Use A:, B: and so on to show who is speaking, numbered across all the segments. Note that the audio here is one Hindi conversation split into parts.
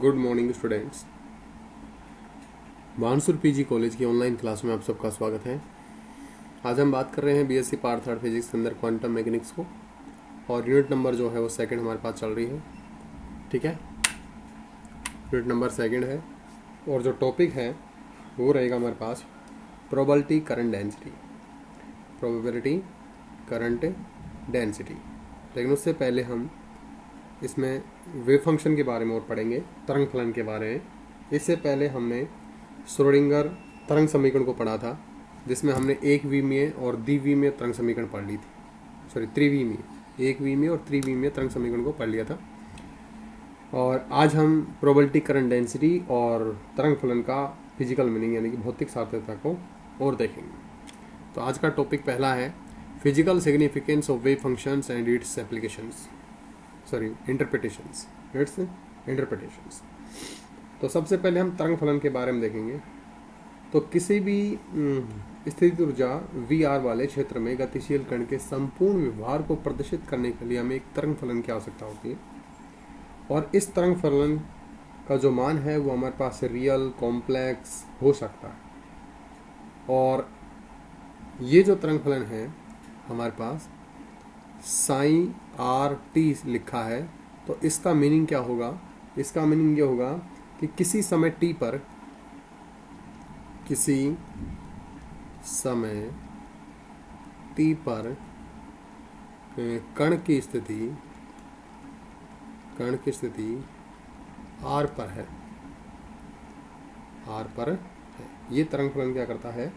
A: Good morning students. Mansoor PG college की ऑनलाइन क्लास में आप सबका स्वागत है। आज हम बात कर रहे हैं बीएससी पार्ट 3 फिजिक्स के अंदर क्वांटम मैकेनिक्स को, और यूनिट नंबर जो है वो सेकंड हमारे पास चल रही है। ठीक है, यूनिट नंबर सेकंड है और जो टॉपिक है वो रहेगा हमारे पास probability current density. Probability current density. लेकिन उससे पहले हम इसमें वेव फंक्शन के बारे में और पढ़ेंगे, तरंग फलन के बारे में। इससे पहले हमने श्रोडिंगर तरंग समीकरण को पढ़ा था, जिसमें हमने एक विमीय और द्विविमीय तरंग समीकरण पढ़ ली थी। सॉरी, त्रिविमीय, एक विमीय और त्रिविमीय तरंग समीकरण को पढ़ लिया था। और आज हम प्रोबेबिलिटी करंट डेंसिटी और तरंग फलन का फिजिकल मीनिंग यानी कि भौतिक सार्थकता को और देखेंगे। तो आज का टॉपिक पहला है physical significance of wave functions and it's applications, sorry interpretations, it's interpretations. तो सबसे पहले हम तरंग फलन के बारे में देखेंगे। तो किसी भी स्थिति ऊर्जा VR वाले क्षेत्र में गतिशील कण के संपूर्ण व्यवहार को प्रदर्शित करने के लिए हमें एक तरंग फलन की आवश्यकता होती है, और इस तरंग फलन का जो मान है वो हमारे पास रियल कॉम्प्लेक्स हो सकता है। और ये जो तरंग फलन है हमारे पास साइन RT लिखा है, तो इसका मीनिंग क्या होगा? इसका मीनिंग ये होगा कि किसी समय t पर कण की स्थिति r पर है। ये तरंग फलन क्या करता है?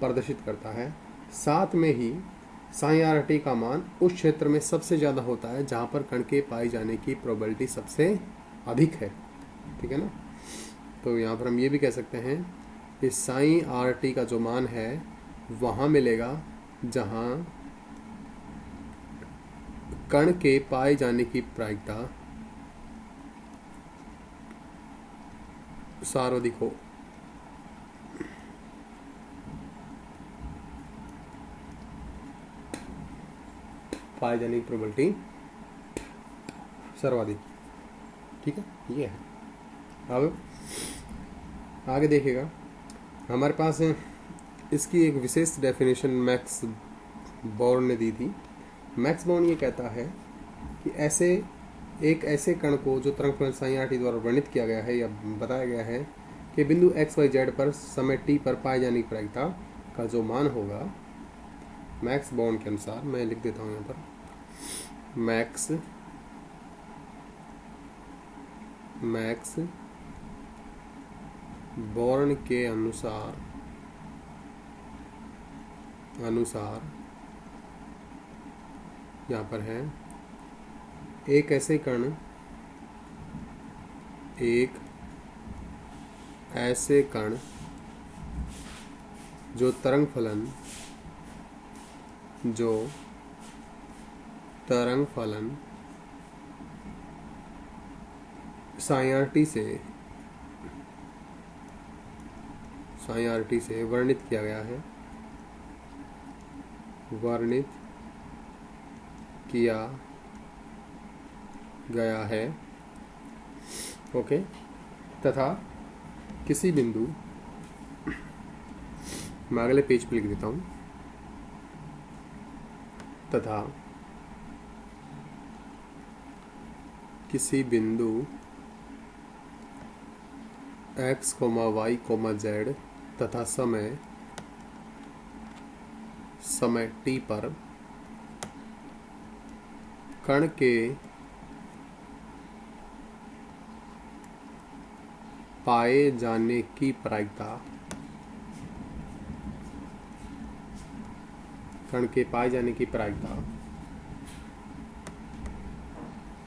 A: प्रदर्शित करता है। साथ में ही साइन RT का मान उस क्षेत्र में सबसे ज़्यादा होता है जहाँ पर कण के पाए जाने की प्रोबेबिलिटी सबसे अधिक है। ठीक है ना? तो यहाँ पर हम ये भी कह सकते हैं कि साइन RT का जो मान है वहाँ मिलेगा जहाँ कण के पाए जाने की प्रायिकता सर्वाधिक हो। पाए जाने की प्रोबेबिलिटी सर्वाधिक। ठीक है, ये है। अब आगे देखिएगा, हमारे पास इसकी एक विशेष डेफिनेशन मैक्स बोर्न ने दी थी। मैक्स बोर्न ये कहता है कि ऐसे कण को जो तरंग फलन साइन RT द्वारा वर्णित किया गया है या बताया गया है कि बिंदु XYZ पर समय t पर पाए जाने की प्रायिकता का जो मान होगा, मैक्स बोर्न के अनुसार, मैं लिख देता हूँ यहाँ पर, मैक्स बोर्न के अनुसार यहाँ पर है एक ऐसे कण जो तरंग फलन साइन RT से वर्णित किया गया है। ओके, तथा किसी बिंदु, मैं अगले पेज पे लिख देता हूँ, तथा किसी बिंदु x, y, z तथा समय t पर कण के पाए जाने की प्रायिकता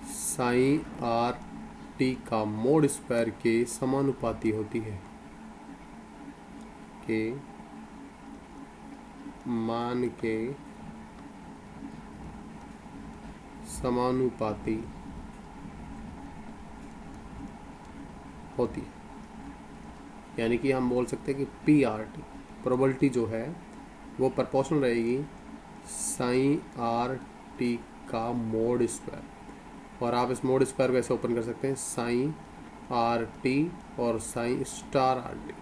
A: साइन RT का मोड स्क्वायर के समानुपाती होती है, के मान के समानुपाती होती है। यानी कि हम बोल सकते हैं कि PRT प्रोबेबिलिटी जो है वो प्रोपोर्शनल रहेगी साइन RT का मोड स्क्वायर। और आप इस मोड स्क्वायर को ऐसे ओपन कर सकते हैं, साइन आर टी और psi star R T.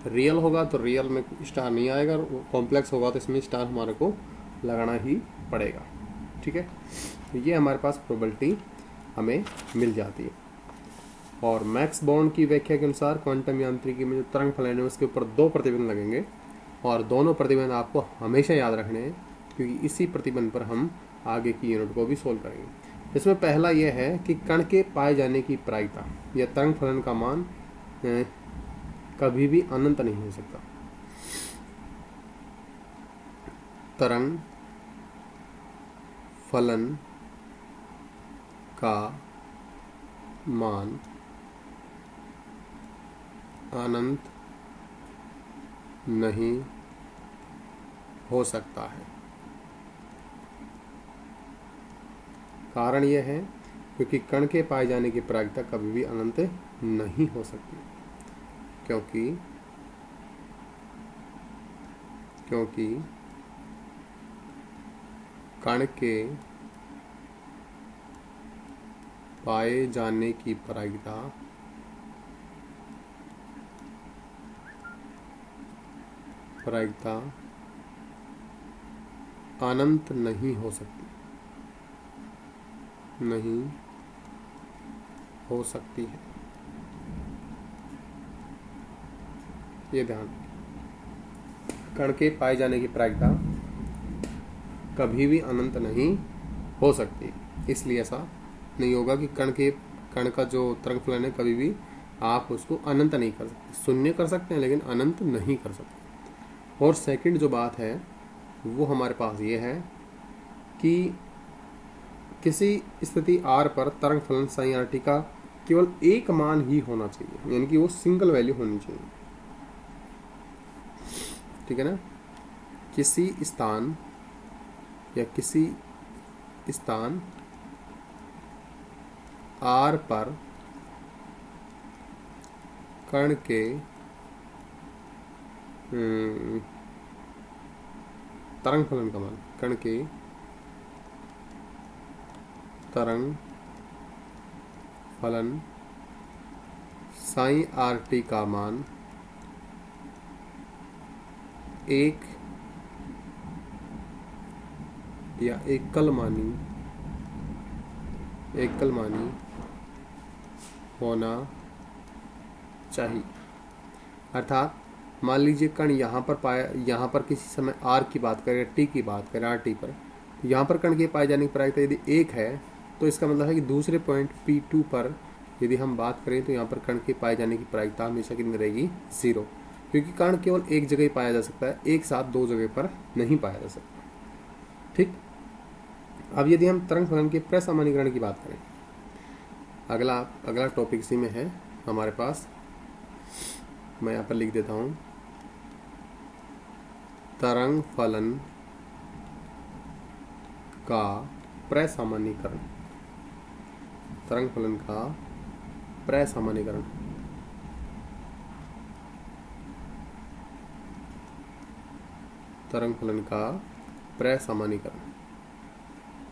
A: Real होगा तो रियल में स्टार नहीं आएगा, कॉम्प्लेक्स होगा तो इसमें स्टार हमारे को लगाना ही पड़ेगा। ठीक है, तो ये हमारे पास प्रोबेबिलिटी हमें मिल जाती है। और मैक्स बॉन्ड की व्याख्या के अनुसार क्वांटम यांत्रिकी में जो तरंग फलन है उसके ऊपर 2 प्रतिबंध लगेंगे, और दोनों प्रतिबंध आपको हमेशा याद रखने हैं, क्योंकि इसी प्रतिबंध पर हम आगे की यूनिट को भी सोल्व करेंगे। इसमें पहला यह है कि कण के पाए जाने की प्रायिकता या तरंग फलन का मान कभी भी अनंत नहीं हो सकता। तरंग फलन का मान अनंत नहीं हो सकता है। कारण यह है क्योंकि कण के पाए जाने की प्रायिकता कभी भी अनंत नहीं हो सकती, क्योंकि कण के पाए जाने की प्रायिकता अनंत नहीं हो सकती है। ये ध्यान, कण के पाए जाने की प्रायिकता कभी भी अनंत नहीं हो सकती, इसलिए ऐसा नहीं होगा कि कण का जो तरंग फलन है कभी भी आप उसको अनंत नहीं कर सकते। शून्य कर सकते हैं लेकिन अनंत नहीं कर सकते। और सेकंड जो बात है वो हमारे पास ये है कि किसी स्थिति r पर तरंग फलन साइन आर टी का केवल एक मान ही होना चाहिए, यानी कि वो सिंगल वैल्यू होनी चाहिए। ठीक है ना, किसी स्थान r पर कण के तरंग फलन का मान, कण के तरंग फलन साइन आर टी का मान एक या एकल मानी होना चाहिए। अर्थात मान लीजिए कण यहाँ पर किसी समय r की बात करें, t की बात करें, r t पर, तो यहाँ पर कण के पाए जाने की प्रायिकता यदि 1 है तो इसका मतलब है कि दूसरे पॉइंट P2 पर यदि हम बात करें तो यहाँ पर कण के पाए जाने की प्रायिकता हमेशा कितनी रहेगी? 0, क्योंकि कण केवल एक जगह ही पाया जा सकता है, एक साथ 2 जगह पर नहीं पाया जा सकता। ठीक, अब यदि हम तरंग फलन के प्रसामान्यीकरण की बात करें, अगला टॉपिक इसी में है हमारे पास, मैं यहाँ पर लिख देता हूँ, तरंग फलन का प्रसामान्यीकरण। तरंग फलन का प्रसामान्यीकरण, तरंग फलन का प्रसामान्यीकरण,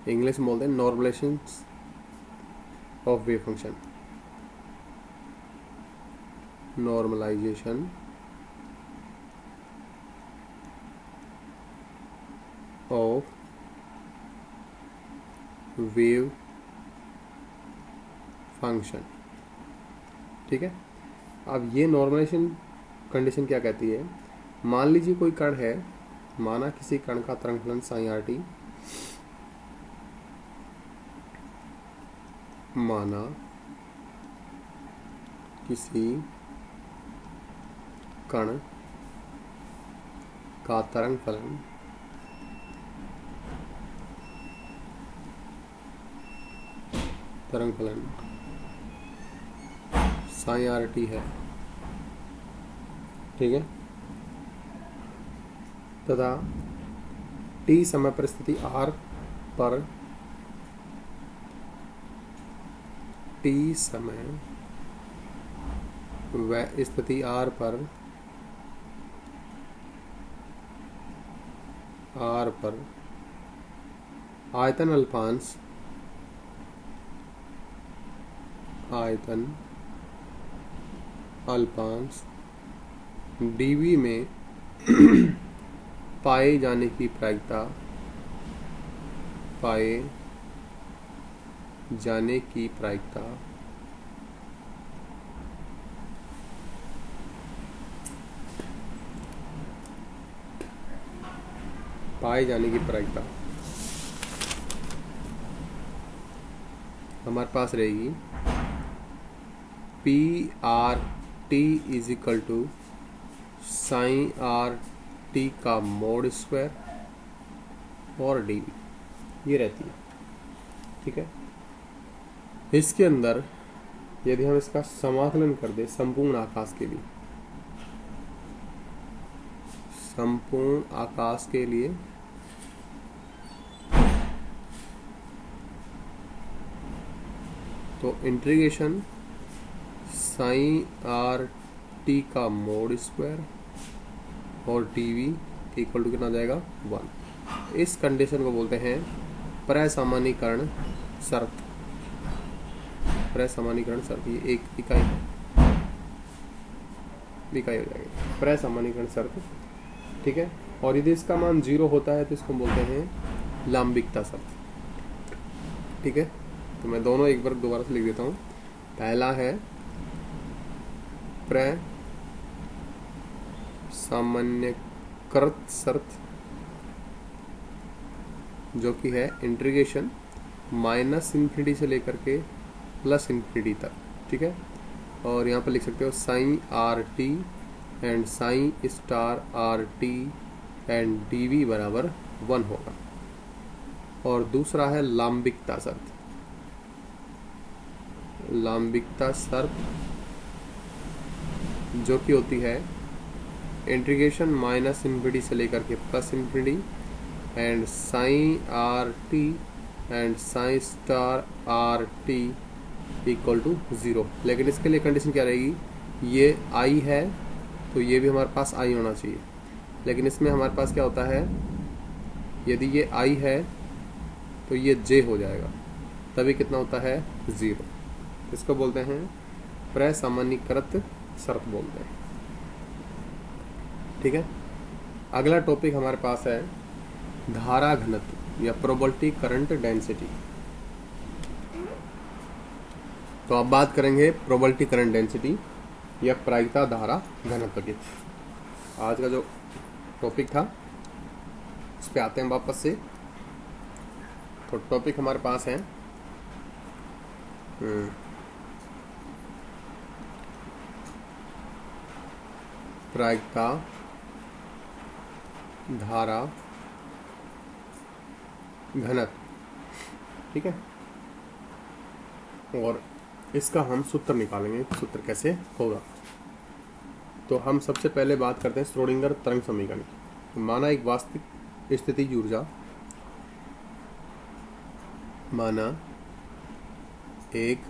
A: इंग्लिश में बोलते हैं normalization of wave function, normalization of wave function. ठीक है, अब ये नॉर्मलाइजेशन कंडीशन क्या कहती है? मान लीजिए कोई कण है, माना किसी कण का तरंग फलन साइन आर टी, माना किसी कण का तरंग फलन साइन आर टी है। ठीक है, तथा टी समय पर स्थिति r पर टी समय व स्थिति r पर आयतन अल्पांश अल्पांश dv में पाए जाने की प्रायिकता हमारे पास रहेगी P R T is equal to psi R T का मोड स्क्वायर और डी ये रहती है। ठीक है, इसके अंदर यदि हम इसका समाकलन कर दे संपूर्ण आकाश के लिए तो इंटीग्रेशन साइन आर टी का मोड स्क्वायर और टीवी इक्वल टू कितना जाएगा 1। इस कंडीशन को बोलते हैं प्रसामान्यीकरण शर्त। ये एक इकाई हो जाएगी प्रसामान्यीकरण शर्त। ठीक है, और यदि इसका मान 0 होता है तो इसको बोलते हैं लांबिकता शर्त। ठीक है, तो मैं दोनों एक बार दोबारा से लिख देता हूँ। पहला है प्रसामान्यकृत शर्त जो कि है इंटीग्रेशन -∞ से लेकर के +∞ तक। ठीक है, और यहाँ पर लिख सकते हो psi R T and psi star R T and DV बराबर 1 होगा। और दूसरा है लांबिकता शर्त जो कि होती है इंटीग्रेशन -∞ से लेकर के +∞ and psi R T and psi star R T equal to 0। लेकिन इसके लिए कंडीशन क्या रहेगी, ये आई है तो ये भी हमारे पास आई होना चाहिए। लेकिन इसमें हमारे पास क्या होता है, यदि ये आई है तो ये जे हो जाएगा, तभी कितना होता है 0। इसको बोलते हैं प्रसामान्यीकृत शर्त बोलते हैं। ठीक है, अगला टॉपिक हमारे पास है धारा घनत्व या प्रोबेबिलिटी करंट डेंसिटी। तो अब बात करेंगे प्रोबेबिलिटी करंट डेंसिटी या प्रायिकता धारा घनत्व की। आज का जो टॉपिक था उस पे आते हैं वापस से। तो टॉपिक हमारे पास है प्रायिकता धारा घनत्व। ठीक है, और इसका हम सूत्र निकालेंगे। सूत्र कैसे होगा, तो हम सबसे पहले बात करते हैं श्रोडिंगर तरंग समीकरण की। माना एक वास्तविक स्थितिज ऊर्जा, माना एक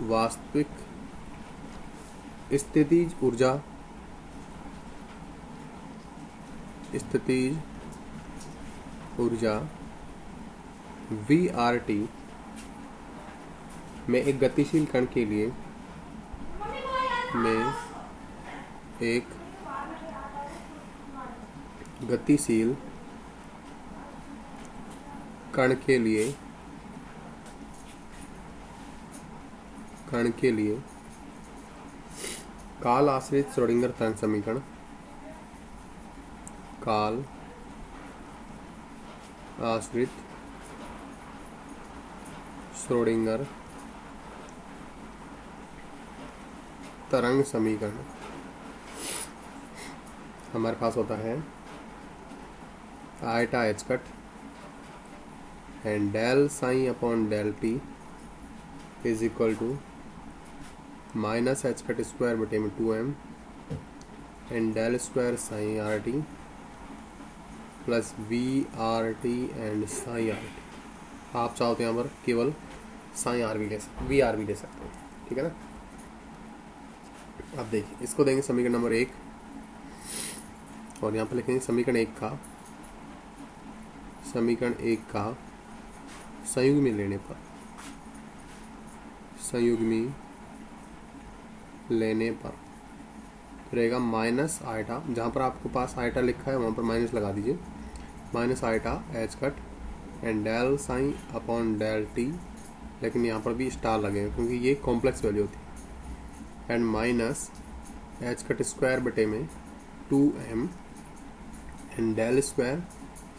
A: वास्तविक स्थितिज ऊर्जा VRT में एक गतिशील कण के लिए काल आश्रित श्रोडिंगर तरंग समीकरण, काल आश्रित श्रोडिंगर तरंग समीकरण हमारे पास होता है iota H cut and del psi upon del T is equal to minus H cut square बटे में 2m and del square psi R T plus V R T and psi R T. आप चाहो तो यहाँ पर केवल साइन आर भी ले सकते, वी आर भी ले सकते हो। ठीक है ना। अब देखिए, इसको देंगे समीकरण नंबर 1 और यहाँ पर लिखेंगे समीकरण 1 का संयुग्मी लेने पर, संयुग्मी लेने पर रहेगा माइनस आइटा, जहाँ पर आपको पास आइटा लिखा है वहाँ पर माइनस लगा दीजिए, minus iota H cut and del psi upon del T, लेकिन यहाँ पर भी स्टार लगेगा क्योंकि ये कॉम्प्लेक्स वैल्यू होती है, and minus H cut square बटे में 2m and del square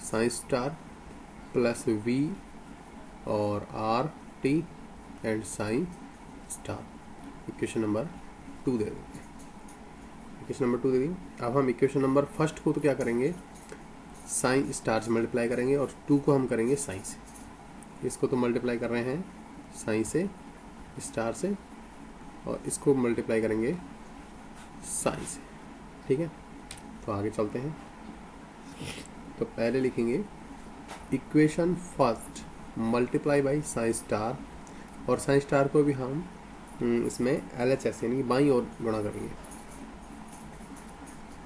A: sign star plus v और R T and psi star. Equation number 2 दे देंगे, इक्वेशन नंबर 2 दे दी। अब हम इक्वेशन नंबर फर्स्ट को तो क्या करेंगे, साइन स्टार से मल्टीप्लाई करेंगे और 2 को हम करेंगे साइन से। इसको तो मल्टीप्लाई कर रहे हैं साइन से स्टार से, और इसको मल्टीप्लाई करेंगे साइन से, ठीक है। तो आगे चलते हैं। तो पहले लिखेंगे equation first multiply by sine star, और साइन स्टार को भी हम इसमें LHS यानी कि बाईं ओर गुणा करेंगे,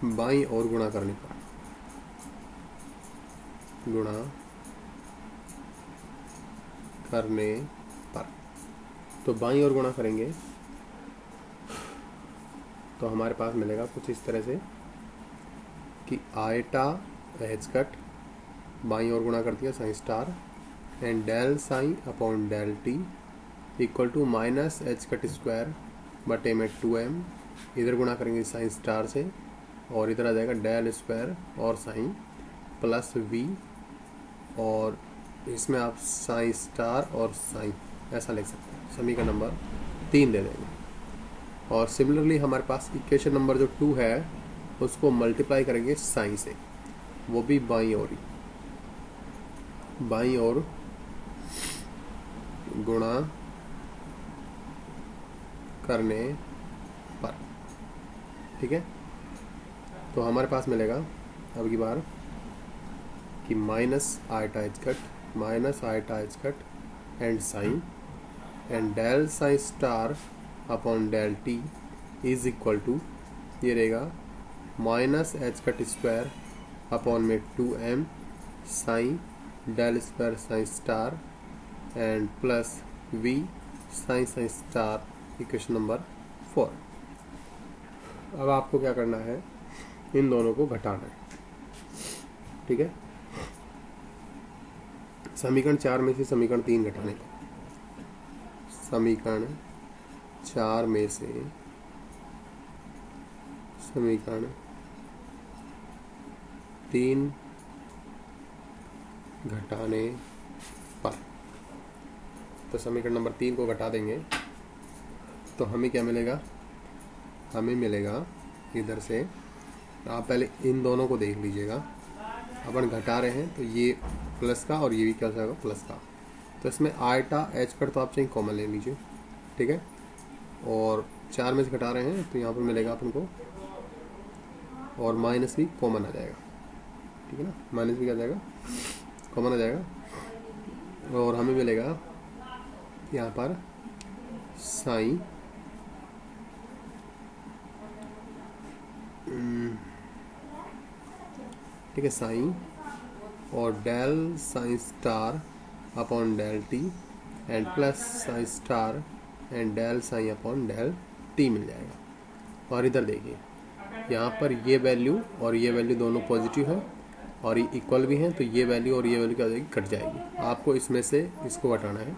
A: बाईं ओर गुणा करने पर, गुणा करने पर, तो बाईं ओर गुणा करेंगे तो हमारे पास मिलेगा कुछ इस तरह से कि आइटा एच कट बाईं ओर गुणा कर दिया psi star and del psi upon del T equal to minus H cut square बटे में 2m, इधर गुणा करेंगे साइन स्टार से और इधर आ जाएगा डेल स्क्वायर और साइन प्लस v, और इसमें आप साइन स्टार और साइन ऐसा लिख सकते हैं। समीकरण नंबर 3 दे देंगे। और सिमिलरली हमारे पास इक्वेशन नंबर जो 2 है उसको मल्टीप्लाई करेंगे साइन से, वो भी बाईं ओर ही, बाईं ओर गुणा करने पर, ठीक है। तो हमारे पास मिलेगा अब की बार कि minus iota H cut, minus iota H cut and psi and del psi star upon del T is equal to, ये रहेगा minus H cut square upon में 2m psi del square sign star and plus v psi psi star, equation number 4। अब आपको क्या करना है, इन दोनों को घटाना है, ठीक है। समीकरण 4 में से समीकरण 3 घटाने का, समीकरण 4 में से समीकरण 3 घटाने पर, तो समीकरण नंबर 3 को घटा देंगे तो हमें क्या मिलेगा, हमें मिलेगा इधर से, आप पहले इन दोनों को देख लीजिएगा, अपन घटा रहे हैं तो ये प्लस का और ये भी क्या हो जाएगा प्लस का, तो इसमें आइटा एच कट तो आप चाहिए कॉमन ले लीजिए, ठीक है। और 4 में से घटा रहे हैं तो यहाँ पर मिलेगा अपन को, और माइनस भी कॉमन आ जाएगा, ठीक है ना, माइनस भी क्या जाएगा कॉमन आ जाएगा, और हमें मिलेगा यहाँ पर साइन ठीक है, साइन और del psi star upon del T and plus psi star and del psi upon del t मिल जाएगा। और इधर देखिए यहाँ पर ये वैल्यू और ये वैल्यू दोनों पॉजिटिव है और ये इक्वल भी हैं, तो ये वैल्यू और ये वैल्यू क्या हो जाएगी, कट जाएगी। आपको इसमें से इसको घटाना है,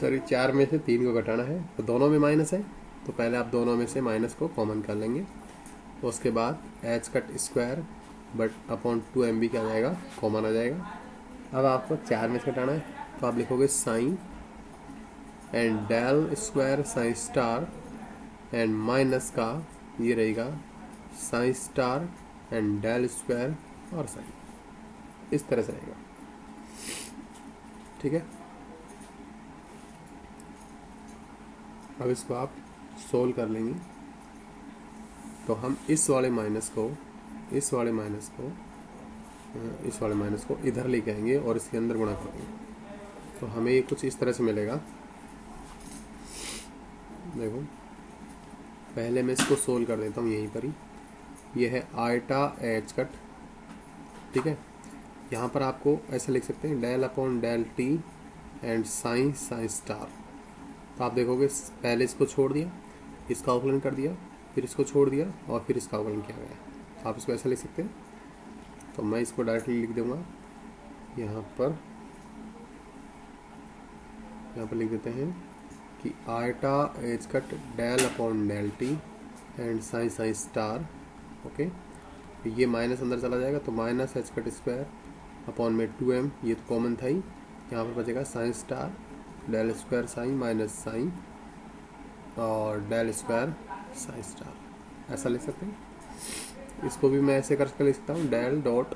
A: सॉरी 4 में से 3 को घटाना है, तो दोनों में माइनस है, तो पहले आप दोनों में से माइनस को कॉमन कर लेंगे, उसके बाद H cut square but upon 2m भी क्या आ जाएगा कॉमन आ जाएगा। अब आपको 4 में से घटाना है तो आप लिखोगे sine and del square sign star and minus का ये रहेगा sine star and del square और साइन, इस तरह से रहेगा, ठीक है। अब इसको आप सोल्व कर लेंगे तो हम इस वाले माइनस को इस वाले माइनस को इधर लेके आएंगे और इसके अंदर गुणा करेंगे, तो हमें ये कुछ इस तरह से मिलेगा। देखो पहले मैं इसको सोल्व कर देता हूँ यहीं पर ही, ये है आइटा एच कट, ठीक है। यहाँ पर आपको ऐसे लिख सकते हैं del upon del T and psi psi star, तो आप देखोगे पहले इसको छोड़ दिया, इसका अवकलन कर दिया, फिर इसको छोड़ दिया और फिर इसका अवकलन किया गया। आप इसको ऐसा लिख सकते हैं। तो मैं इसको डायरेक्टली लिख दूंगा यहाँ पर लिख देते हैं कि iota H cut del upon del T and psi psi star. Okay, ये माइनस अंदर चला जाएगा तो minus H cut square upon में 2m, ये तो कॉमन था ही, यहाँ पर बचेगा psi star del square psi minus psi और डेल स्क्वायर साइन स्टार। ऐसा लिख सकते हैं। इसको भी मैं ऐसे करके लिख सकता हूँ डेल डॉट,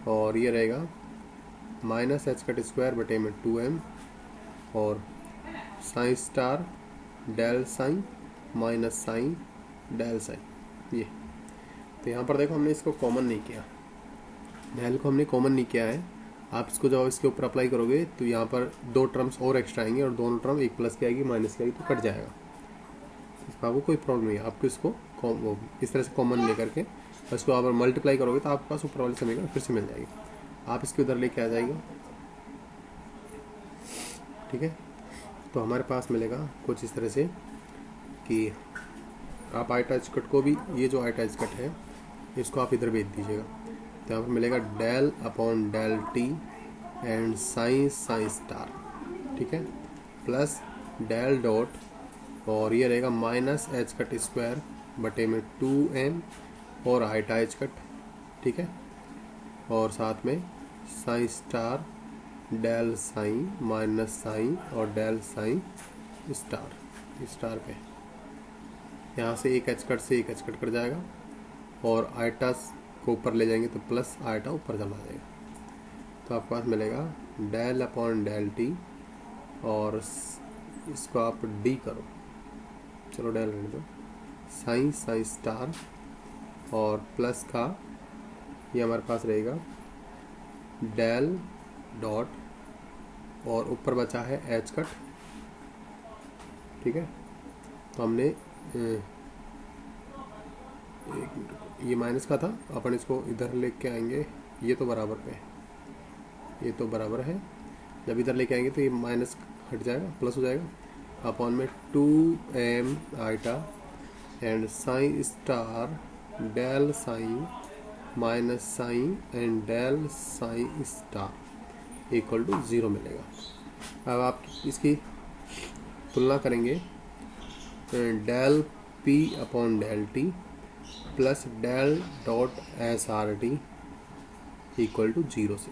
A: और ये रहेगा माइनस एच कट स्क्वायर बटे में 2m और psi star del psi minus psi del psi. ये तो यहाँ पर देखो हमने इसको कॉमन नहीं किया, डेल को हमने कॉमन नहीं किया है। आप इसको जब इसके ऊपर अप्लाई करोगे तो यहाँ पर 2 टर्म्स और एक्स्ट्रा आएंगे और दोनों टर्म एक प्लस की आएगी माइनस की आएगी तो कट जाएगा। इसमें आपको कोई प्रॉब्लम नहीं है। आपको इसको इस तरह से कॉमन लेकर के इसको आप मल्टीप्लाई करोगे तो आपके पास ऊपर वाले समीकरण फिर से मिल जाएगी। आप इसके उधर लेके आ जाएगा। ठीक है, तो हमारे पास मिलेगा कुछ इस तरह से कि आप आयटा एच कट को भी, ये जो आयटा एच कट है इसको आप इधर भेज दीजिएगा तो यहाँ पर मिलेगा del upon del T and psi psi star. ठीक है, प्लस डेल डॉट और ये रहेगा माइनस एच कट स्क्वायर बटे में 2m और आयटा एच कट। ठीक है, और साथ में psi star del psi minus psi और डेल साइन स्टार पे यहाँ से एक एच कट से एक एच कट कर जाएगा और आयटा को ऊपर ले जाएंगे तो प्लस आयटा ऊपर चला जाएगा। तो आपके पास मिलेगा डेल अपॉन डेल टी और इसको आप डी करो, चलो डेल रहने दो, साइन साइन स्टार और प्लस का ये हमारे पास रहेगा डेल डॉट और ऊपर बचा है एच कट। ठीक है, तो हमने ये माइनस का था, अपन इसको इधर लेके आएंगे, ये तो बराबर पे है, ये तो बराबर है, जब इधर लेके आएंगे तो ये माइनस हट जाएगा प्लस हो जाएगा अपॉन में 2m iota and psi star del psi minus psi and del psi star equal to 0 मिलेगा। अब आप इसकी तुलना करेंगे del P upon del T plus del dot S R T equal to 0 से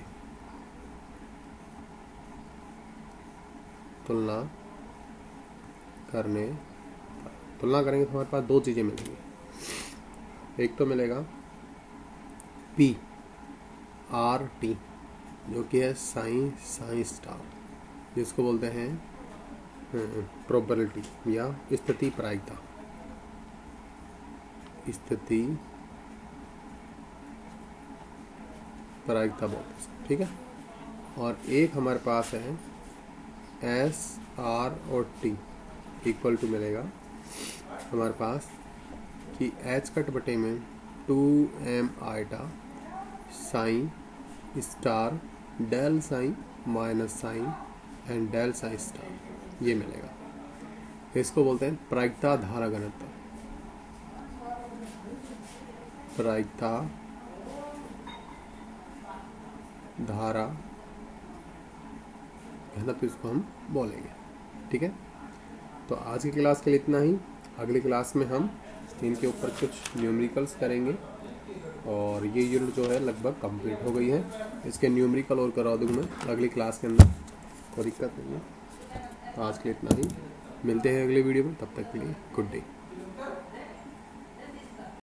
A: तुलना करेंगे तो हमारे पास दो चीज़ें मिलेंगी। एक तो मिलेगा पी आर टी जो कि है साइन साइन स्टार, जिसको बोलते हैं प्रोबेबिलिटी या स्थिति प्रायिकता, स्थिति प्रायिकता बोलते हैं। ठीक है, और एक हमारे पास है एस आर और टी इक्वल टू मिलेगा हमारे पास कि एच कट बटे में 2m iota psi star del psi minus psi and del psi star, ये मिलेगा। इसको बोलते हैं प्रायिकता धारा घनत्व, प्रायिकता धारा घनत्व इसको हम बोलेंगे। ठीक है, तो आज की क्लास के लिए इतना ही। अगली क्लास में हम इनके ऊपर कुछ न्यूमेरिकल्स करेंगे और ये यूनिट जो है लगभग कंप्लीट हो गई है। इसके न्यूमेरिकल और करा दूंगा मैं अगली क्लास के अंदर, कोई दिक्कत नहीं है। तो आज के लिए इतना ही, मिलते हैं अगले वीडियो में, तब तक के लिए गुड डे।